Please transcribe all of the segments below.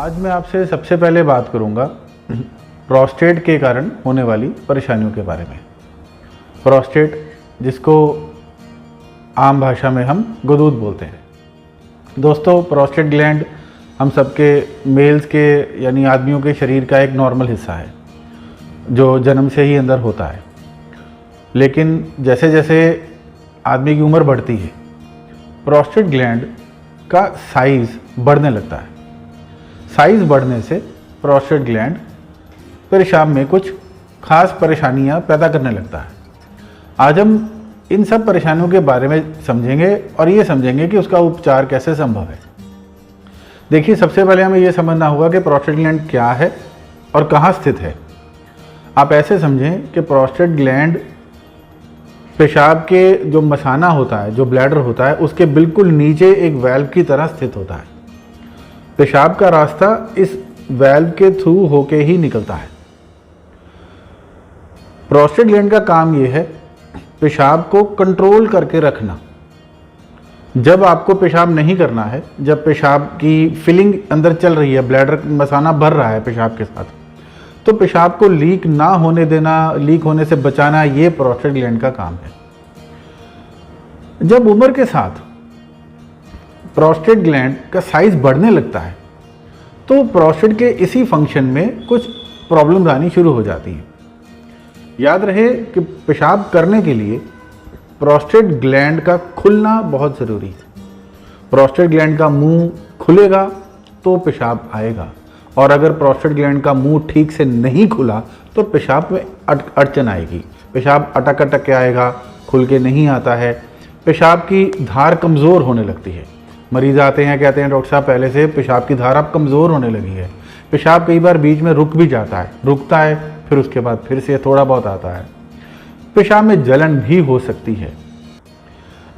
आज मैं आपसे सबसे पहले बात करूंगा प्रोस्टेट के कारण होने वाली परेशानियों के बारे में। प्रोस्टेट, जिसको आम भाषा में हम गुदूद बोलते हैं। दोस्तों, प्रोस्टेट ग्लैंड हम सबके मेल्स के यानी आदमियों के शरीर का एक नॉर्मल हिस्सा है जो जन्म से ही अंदर होता है। लेकिन जैसे जैसे आदमी की उम्र बढ़ती है, प्रोस्टेट ग्लैंड का साइज़ बढ़ने लगता है। साइज़ बढ़ने से प्रोस्टेट ग्लैंड पेशाब में कुछ खास परेशानियां पैदा करने लगता है। आज हम इन सब परेशानियों के बारे में समझेंगे और ये समझेंगे कि उसका उपचार कैसे संभव है। देखिए, सबसे पहले हमें ये समझना होगा कि प्रोस्टेट ग्लैंड क्या है और कहाँ स्थित है। आप ऐसे समझें कि प्रोस्टेट ग्लैंड पेशाब के जो मसाना होता है, जो ब्लैडर होता है, उसके बिल्कुल नीचे एक वाल्व की तरह स्थित होता है। पेशाब का रास्ता इस वाल्व के थ्रू होके ही निकलता है। प्रोस्टेट ग्लैंड का काम यह है पेशाब को कंट्रोल करके रखना। जब आपको पेशाब नहीं करना है, जब पेशाब की फिलिंग अंदर चल रही है, ब्लैडर मसाना भर रहा है पेशाब के साथ, तो पेशाब को लीक ना होने देना, लीक होने से बचाना, ये प्रोस्टेट ग्लैंड का काम है। जब उम्र के साथ प्रोस्टेट ग्लैंड का साइज बढ़ने लगता है तो प्रोस्टेट के इसी फंक्शन में कुछ प्रॉब्लम्स आनी शुरू हो जाती हैं। याद रहे कि पेशाब करने के लिए प्रोस्टेट ग्लैंड का खुलना बहुत ज़रूरी है। प्रोस्टेट ग्लैंड का मुंह खुलेगा तो पेशाब आएगा, और अगर प्रोस्टेट ग्लैंड का मुंह ठीक से नहीं खुला तो पेशाब में अड़चन आएगी। पेशाब अटक अटक के आएगा, खुल के नहीं आता है। पेशाब की धार कमज़ोर होने लगती है। मरीज़ आते हैं, कहते हैं डॉक्टर साहब पहले से पेशाब की धार अब कमज़ोर होने लगी है। पेशाब कई बार बीच में रुक भी जाता है, रुकता है, फिर उसके बाद फिर से थोड़ा बहुत आता है। पेशाब में जलन भी हो सकती है।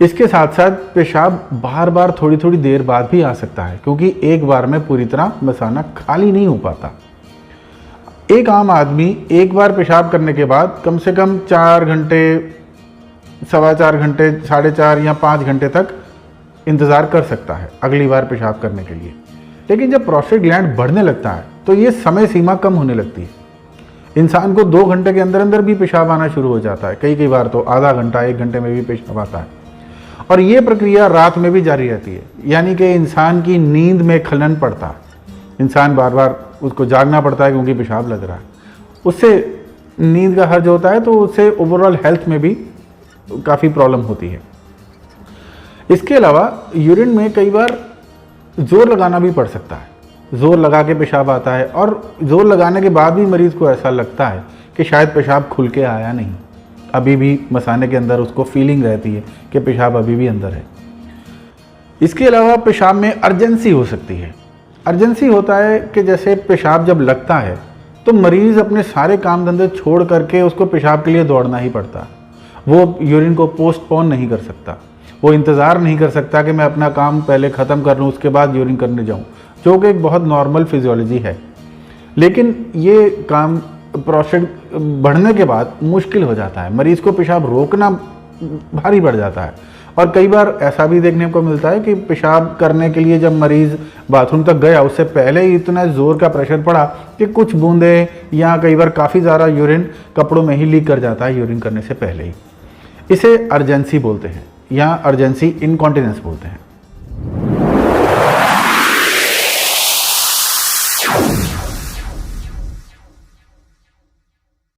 इसके साथ साथ पेशाब बार बार थोड़ी थोड़ी देर बाद भी आ सकता है, क्योंकि एक बार में पूरी तरह मसाना खाली नहीं हो पाता। एक आम आदमी एक बार पेशाब करने के बाद कम से कम 4 घंटे, 4.25 घंटे, 4.5 या 5 घंटे तक इंतज़ार कर सकता है अगली बार पेशाब करने के लिए। लेकिन जब प्रोस्टेट ग्लैंड बढ़ने लगता है तो ये समय सीमा कम होने लगती है। इंसान को 2 घंटे के अंदर अंदर भी पेशाब आना शुरू हो जाता है। कई बार तो आधा घंटा, 1 घंटे में भी पेशाब आता है। और ये प्रक्रिया रात में भी जारी रहती है, यानी कि इंसान की नींद में खलन पड़ता है। इंसान बार बार उसको जागना पड़ता है क्योंकि पेशाब लग रहा है। उससे नींद का हर्ज होता है, तो उससे ओवरऑल हेल्थ में भी काफ़ी प्रॉब्लम होती है। इसके अलावा यूरिन में कई बार जोर लगाना भी पड़ सकता है। जोर लगा के पेशाब आता है, और जोर लगाने के बाद भी मरीज़ को ऐसा लगता है कि शायद पेशाब खुल के आया नहीं, अभी भी मसाने के अंदर उसको फीलिंग रहती है कि पेशाब अभी भी अंदर है। इसके अलावा पेशाब में अर्जेंसी हो सकती है। अर्जेंसी होता है कि जैसे पेशाब जब लगता है तो मरीज़ अपने सारे काम धंधे छोड़ करके उसको पेशाब के लिए दौड़ना ही पड़ता। वो यूरिन को पोस्टपोन नहीं कर सकता। वो इंतज़ार नहीं कर सकता कि मैं अपना काम पहले ख़त्म कर लूँ उसके बाद यूरिन करने जाऊँ, जो कि एक बहुत नॉर्मल फिजियोलॉजी है। लेकिन ये काम प्रोस्टेट बढ़ने के बाद मुश्किल हो जाता है। मरीज़ को पेशाब रोकना भारी पड़ जाता है। और कई बार ऐसा भी देखने को मिलता है कि पेशाब करने के लिए जब मरीज़ बाथरूम तक गया, उससे पहले ही इतना ज़ोर का प्रेशर पड़ा कि कुछ बूंदें या कई बार काफ़ी ज़्यादा यूरिन कपड़ों में ही लीक कर जाता है यूरिन करने से पहले ही। इसे अर्जेंसी बोलते हैं या अर्जेंसी इनकॉन्टिनेंस बोलते हैं।